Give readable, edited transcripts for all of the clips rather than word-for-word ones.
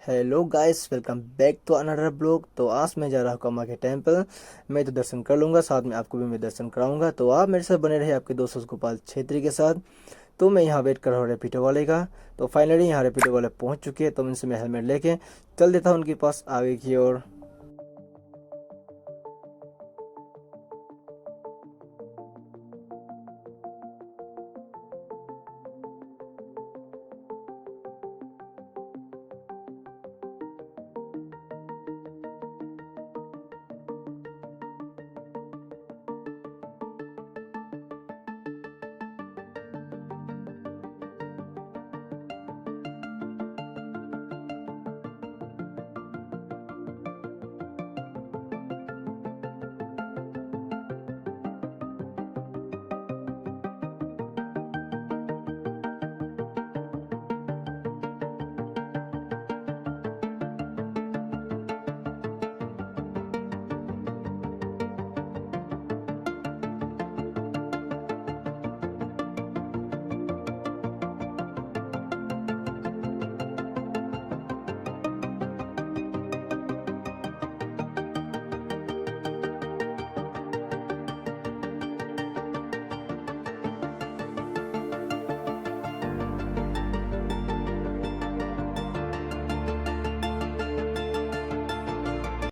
Hello guys, welcome back to another blog. तो आज मैं जा रहा हूँ कामाख्या टेम्पल। मैं तो दर्शन कर लूँगा, साथ में आपको भी मैं दर्शन कराऊंगा। तो आप मेरे साथ बने रहे आपके दोस्त गोपाल छेत्री के साथ। तो मैं यहाँ वेट कर रहा हूँ रेपिडो वाले का। तो फाइनली यहाँ रेपिडो वाले पहुँच चुके हैं। तो उनसे मैं हेलमेट लेके चल देता हूँ उनके पास आगे की ओर।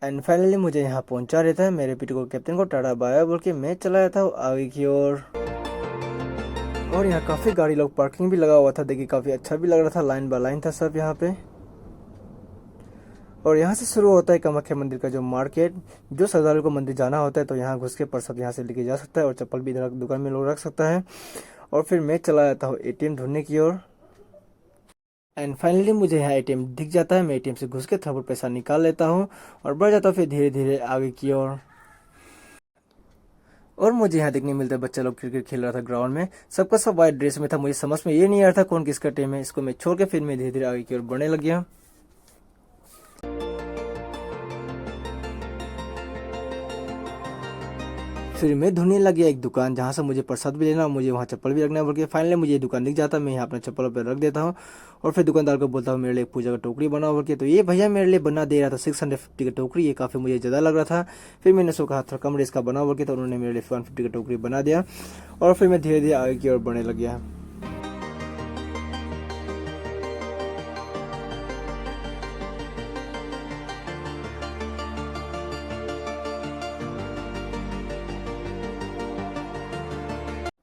एंड फाइनली मुझे यहाँ पहुँचा रहता है। मेरे पीटी को कैप्टन को टाटा बाय बोल के मैं चला जाता हूँ आगे की ओर। और यहाँ काफ़ी गाड़ी लोग पार्किंग भी लगा हुआ था। देखिए काफ़ी अच्छा भी लग रहा था, लाइन बाय लाइन था सब यहाँ पे। और यहाँ से शुरू होता है कामाख्या मंदिर का जो मार्केट। जो श्रद्धालु को मंदिर जाना होता है तो यहाँ घुस के प्रसाद यहाँ से लेके जा सकता है, और चप्पल भी इधर दुकान में लोग रख सकता है। और फिर मैं चला जाता हूँ एटीएम ढूंढने की ओर। एंड फाइनली मुझे यहाँ एटीएम दिख जाता है। मैं एटीएम से घुस के थोड़ा बहुत पैसा निकाल लेता हूँ और बढ़ जाता हूँ फिर धीरे धीरे आगे की ओर। और मुझे यहाँ देखने मिलता है बच्चा लोग क्रिकेट खेल रहा था ग्राउंड में। सबका सब वाइट ड्रेस में था। मुझे समझ में ये नहीं आ रहा था कौन किसका टीम है। इसको मैं छोड़ के फिर मैं धीरे धीरे आगे की ओर बढ़ने लग गया। फिर मैं ढूंढने लग गया एक दुकान जहाँ से मुझे प्रसाद भी लेना और मुझे वहाँ चप्पल भी रखना पड़ गया। फाइनली मुझे ये दुकान दिख जाता है। मैं यहाँ अपने चप्पलों पर रख देता हूँ और फिर दुकानदार को बोलता हूँ मेरे लिए एक पूजा का टोकरी बनाओ बोल के। तो ये भैया मेरे लिए बना दे रहा था 650 का टोकरी। ये काफ़ी मुझे ज़्यादा लग रहा था। फिर मैंने उसको कहा थोड़ा कम रेस का बनाओ बोल के, तो उन्होंने मेरे लिए 150 का टोकरी बना दिया। और फिर मैं धीरे धीरे आगे की ओर बढ़ने लग गया।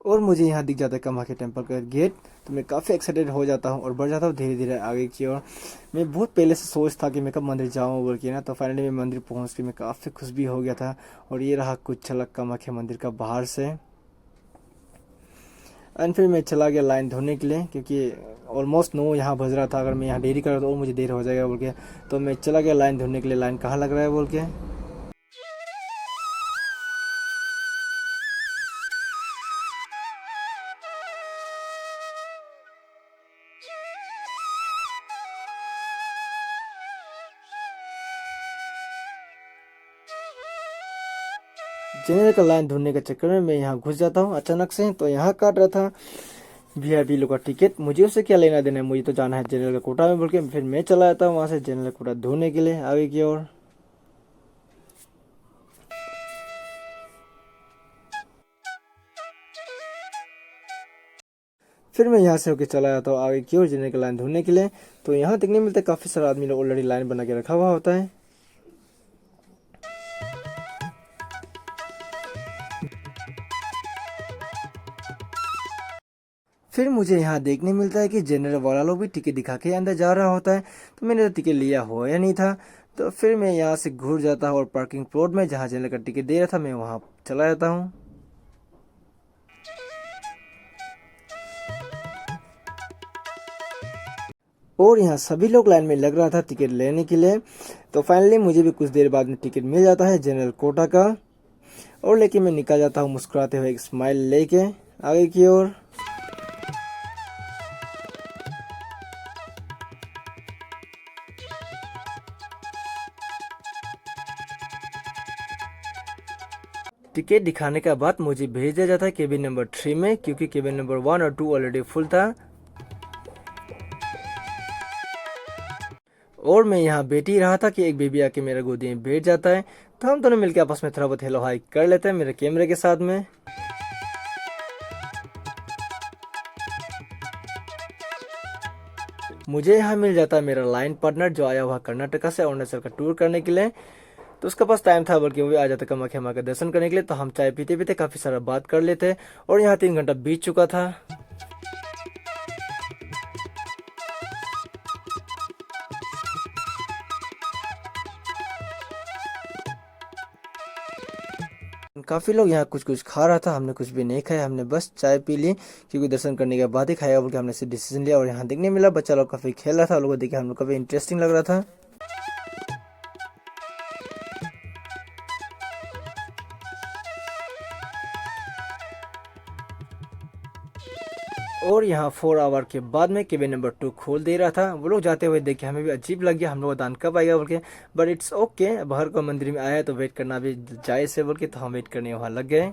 और मुझे यहाँ दिख जाता है कामाख्या टेम्पल का गेट। तो मैं काफ़ी एक्साइटेड हो जाता हूँ और बढ़ जाता हूँ धीरे धीरे आगे की ओर। मैं बहुत पहले से सोच था कि मैं कब मंदिर जाऊँ बोल के ना। तो फाइनली मैं मंदिर पहुँच के मैं काफ़ी खुश भी हो गया था। और ये रहा कुछ झलक कामाख्या मंदिर का बाहर से। एंड फिर मैं चला गया लाइन धोने के लिए, क्योंकि ऑलमोस्ट 9 यहाँ बज रहा था। अगर मैं यहाँ देरी करा तो और मुझे देर हो जाएगा बोल के। तो मैं चला गया लाइन धोने के लिए। लाइन कहाँ लग रहा है बोल के। जनरल का लाइन ढूंढने के चक्कर में मैं यहाँ घुस जाता हूँ अचानक से। तो यहाँ काट रहा था वीआईपी लोग का टिकट। मुझे उससे क्या लेना देना है, मुझे तो जाना है जनरल का कोटा में बोल के। फिर मैं चला जाता हूँ वहाँ से जनरल कोटा ढूंढने के लिए आगे की ओर। फिर मैं यहाँ से होकर चला जाता हूँ आगे की ओर जनरल का लाइन ढूंढने के लिए। तो यहाँ देखने मिलता है काफ़ी सारे आदमी लोग ऑलरेडी लाइन बना के रखा हुआ होता है। फिर मुझे यहाँ देखने मिलता है कि जनरल वाला लोग भी टिकट दिखा के अंदर जा रहा होता है। तो मैंने तो टिकट लिया हो या नहीं था। तो फिर मैं यहाँ से घूर जाता हूँ और पार्किंग प्लॉट में जहाँ जनरल का टिकट दे रहा था मैं वहाँ चला जाता हूँ। और यहाँ सभी लोग लाइन में लग रहा था टिकट लेने के लिए। तो फाइनली मुझे भी कुछ देर बाद में टिकट मिल जाता है जनरल कोटा का। और लेके मैं निकल जाता हूँ मुस्कुराते हुए एक स्माइल लेके आगे की ओर। टिकट दिखाने के बाद मुझे भेज दिया जाता है केबिन नंबर 3 में, क्योंकि केबिन नंबर 1 और 2 ऑलरेडी फुल था। और मैं यहाँ बैठ ही रहा था कि एक बेबी आके मेरे गोदी में बैठ जाता है। तो हम दोनों मिलकर आपस में थोड़ा बहुत हेलो हाई कर लेते हैं मेरे कैमरे के साथ में। मुझे यहाँ मिल जाता है मेरा लाइन पार्टनर जो आया हुआ कर्नाटका से अरुणाचल का टूर करने के लिए। तो उसके पास टाइम था बल्कि वो भी आ जाता कामाख्या माँ का दर्शन करने के लिए। तो हम चाय पीते पीते काफ़ी सारा बात कर लेते और यहाँ 3 घंटा बीत चुका था। काफ़ी लोग यहाँ कुछ कुछ खा रहा था, हमने कुछ भी नहीं खाया, हमने बस चाय पी ली क्योंकि दर्शन करने के बाद ही खाया बोल के हमने डिसीजन लिया। और यहाँ देखने मिला बच्चा लोग काफ़ी खेल रहा था, लोगों को देख के हम लोग काफ़ी इंटरेस्टिंग लग रहा था। और यहाँ 4 आवर के बाद में केबिन नंबर 2 खोल दे रहा था। वो लोग जाते हुए देख के हमें भी अजीब लग गया, हम लोग दान कब आएगा बोल के। बट इट्स ओके, बाहर को मंदिर में आया तो वेट करना भी जायज़ है बोल के, तो हम वेट करने वहाँ लग गए।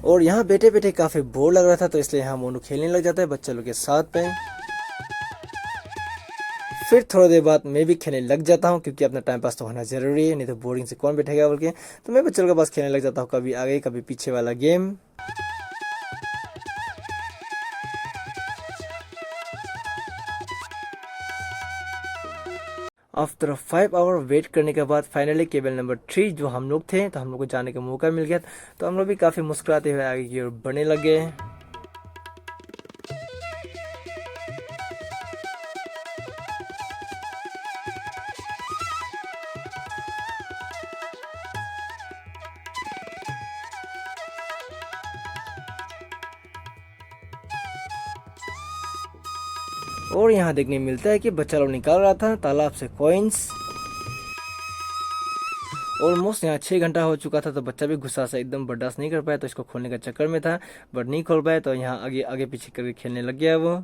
और यहाँ बैठे बैठे काफ़ी बोर लग रहा था, तो इसलिए यहाँ मोनू खेलने लग जाता है बच्चे लोग के साथ में। फिर थोड़ी देर बाद मैं भी खेलने लग जाता हूँ क्योंकि अपना टाइम पास तो होना ज़रूरी है, नहीं तो बोरिंग से कौन बैठेगा बोल के। तो मैं बच्चों के पास खेलने लग जाता हूँ, कभी आगे कभी पीछे वाला गेम। आफ्टर 5 आवर वेट करने के बाद फाइनली केबल नंबर 3 जो हम लोग थे, तो हम लोग को जाने का मौका मिल गया। तो हम लोग भी काफ़ी मुस्कुराते हुए आगे की ओर बढ़ने लगे। और यहाँ देखने मिलता है कि बच्चा लोग निकाल रहा था तालाब से कॉइन्स। ऑलमोस्ट यहाँ 6 घंटा हो चुका था, तो बच्चा भी गुस्सा से एकदम बर्दाश्त नहीं कर पाया, तो इसको खोलने का चक्कर में था बट नहीं खोल पाया। तो यहाँ आगे आगे पीछे करके खेलने लग गया वो।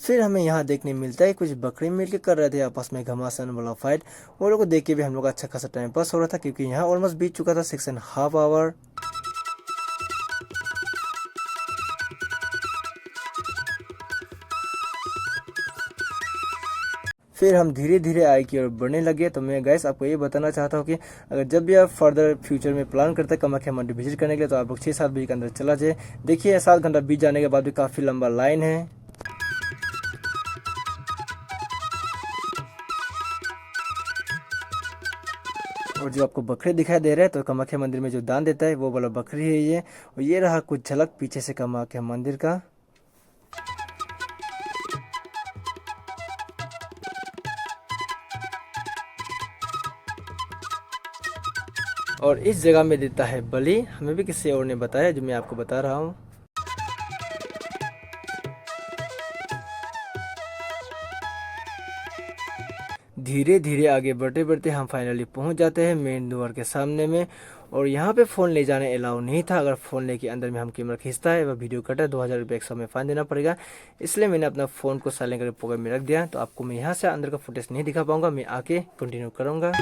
फिर हमें यहाँ देखने मिलता है कुछ बकरी मिलकर कर रहे थे आपस में घमासान वाला फाइट। वो लोग को देख के भी हम लोग का अच्छा खासा टाइम पास हो रहा था क्योंकि यहाँ ऑलमोस्ट बीत चुका था 6.5 आवर। फिर हम धीरे धीरे आगे की ओर बढ़ने लगे। तो मैं गैस आपको ये बताना चाहता हूँ कि अगर जब भी आप फर्दर फ्यूचर में प्लान करते हैं कामाख्या मंदिर विजिट करने के लिए, तो आप लोग 6-7 बजे के अंदर चला जाए। देखिए 7 घंटा बीत जाने के बाद भी काफ़ी लंबा लाइन है। और जो आपको बकरे दिखाई दे रहे हैं, तो कामाख्या मंदिर में जो दान देता है वो वाला बकरी है ये। और ये रहा कुछ झलक पीछे से कामाख्या मंदिर का। और इस जगह में देता है बलि, हमें भी किसी और ने बताया जो मैं आपको बता रहा हूँ। धीरे धीरे आगे बढ़ते बढ़ते हम फाइनली पहुंच जाते हैं मेन द्वार के सामने में। और यहाँ पे फ़ोन ले जाने अलाउ नहीं था, अगर फ़ोन लेके अंदर में हम कैमरा खींचता है वह वीडियो कटा है 2000 रुपये एक्स्ट्रा में फ़ाइन देना पड़ेगा। इसलिए मैंने अपना फ़ोन को साइलेंट करके पॉकेट में रख दिया। तो आपको मैं यहाँ से अंदर का फुटेज नहीं दिखा पाऊंगा, मैं आके कंटिन्यू करूँगा।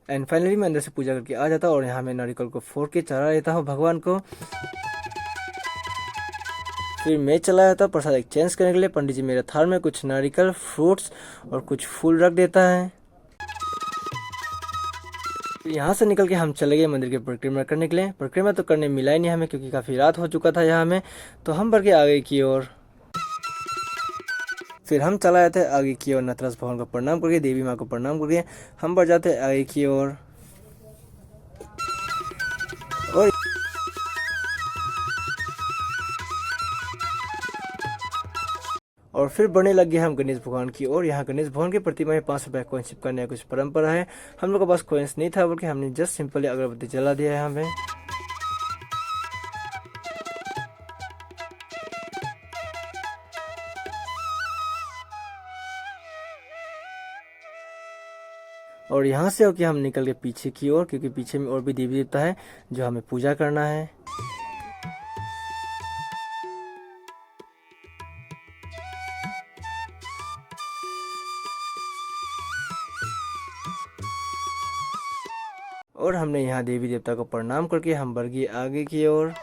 एंड फाइनली मैं अंदर से पूजा करके आ जाता और यहाँ मैं नारियल को फोड़ के चढ़ा लेता हूँ भगवान को। फिर मैं चला जाता प्रसाद एक्सचेंज करने के लिए। पंडित जी मेरे थाल में कुछ नारियल, फ्रूट्स और कुछ फूल रख देता है। फिर यहाँ से निकल के हम चले गए मंदिर की परिक्रमा करने के लिए। परिक्रमा तो करने मिला ही नहीं हमें क्योंकि काफ़ी रात हो चुका था यहाँ में। तो हम बढ़ के आगे की ओर फिर हम चला जाते आगे की ओर। नटराज भगवान को प्रणाम करके, देवी माँ को प्रणाम करके हम बढ़ जाते आगे की ओर। और फिर बढ़ने लग गए हम गणेश भगवान की ओर। यहाँ गणेश भगवान की प्रतिमा में 5 रुपये कॉइन चिपकाने का कुछ परंपरा है। हम लोग के पास कॉइन्स नहीं था बल्कि हमने जस्ट सिंपली अगरबत्ती जला दिया है हमें। और यहाँ से होके हम निकल के पीछे की ओर क्योंकि पीछे में और भी देवी देवता है जो हमें पूजा करना है। और हमने यहाँ देवी देवता को प्रणाम करके हम बढ़ गए आगे की ओर।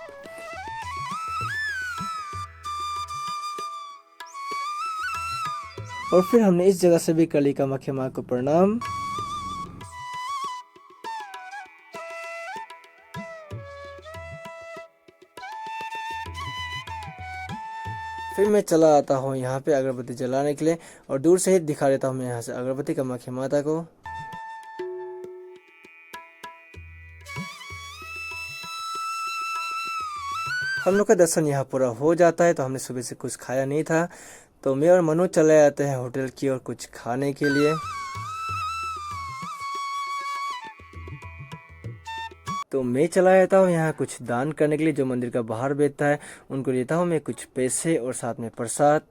और फिर हमने इस जगह से भी कर ली कामाख्या माँ को प्रणाम। फिर मैं चला आता हूँ यहाँ पे अगरबत्ती जलाने के लिए और दूर से ही दिखा देता हूँ मैं यहाँ से अगरबत्ती कामाख्या माता को। हम लोग का दर्शन यहाँ पूरा हो जाता है तो हमने सुबह से कुछ खाया नहीं था, तो मैं और मनु चले आते हैं होटल की ओर कुछ खाने के लिए। तो मैं चला जाता हूँ यहाँ कुछ दान करने के लिए, जो मंदिर का बाहर बैठता है उनको देता हूँ मैं कुछ पैसे और साथ में प्रसाद।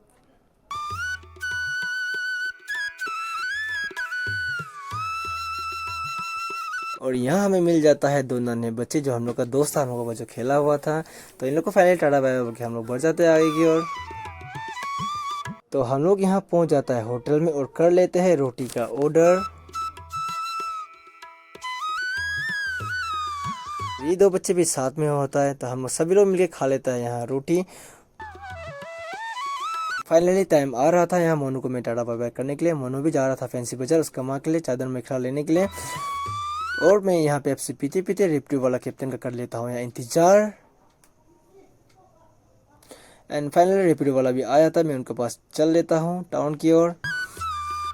और यहाँ हमें मिल जाता है दो नन्हे बच्चे, जो हम लोग का दोस्त था, हम लोग का जो खेला हुआ था। तो इन लोग को फाइनली टाटा बाय बाय हम लोग बढ़ जाते हैं आगे की ओर। तो हम लोग यहाँ पहुँच जाता है होटल में और कर लेते हैं रोटी का ऑर्डर। ये दो बच्चे भी साथ में होता है तो हम सभी लोग मिलके खा लेता है यहाँ रोटी। फाइनली टाइम आ रहा था यहाँ मोनू को मैं टाटा बाय बाय करने के लिए। मोनू भी जा रहा था फैंसी बाजार उसका माँ के लिए चादर मेखला लेने के लिए। और मैं यहाँ पे पेप्सी पीते पीते रेप्टिव वाला कैप्टन का कर लेता हूँ यहाँ इंतजार। एंड फाइनली रेपिडो वाला भी आया था, मैं उनके पास चल लेता हूँ टाउन की ओर।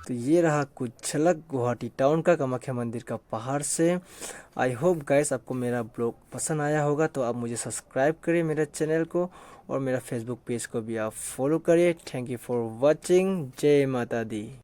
तो ये रहा कुछ झलक गुवाहाटी टाउन का कामाख्या मंदिर का पहाड़ से। आई होप गाइस आपको मेरा ब्लॉग पसंद आया होगा, तो आप मुझे सब्सक्राइब करिए मेरे चैनल को और मेरा फेसबुक पेज को भी आप फॉलो करिए। Thank you for watching. जय माता दी।